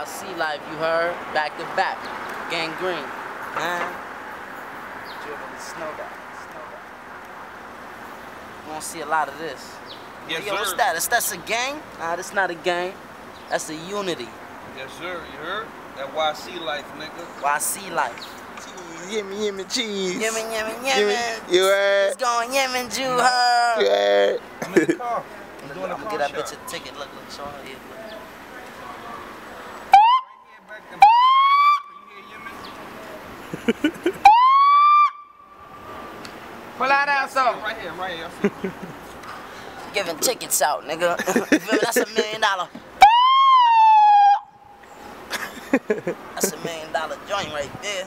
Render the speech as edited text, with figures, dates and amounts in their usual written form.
Sea life, you heard? Back to back. Gangrene. Man. Driven the snow down. You won't see a lot of this. Yes, yo, what's that? That's a gang? Nah, that's not a gang. That's a unity. Yes, sir. You heard? That YC life, nigga. YC life. Yemen cheese. Yemen. You heard? It's going Yemen, you heard? You heard? I'm in the car. I'm doing I'm gonna get that bitch a ticket. Look, show her here. Pull that ass out. Right here. Giving tickets out, nigga. That's $1 million. That's $1 million joint right there.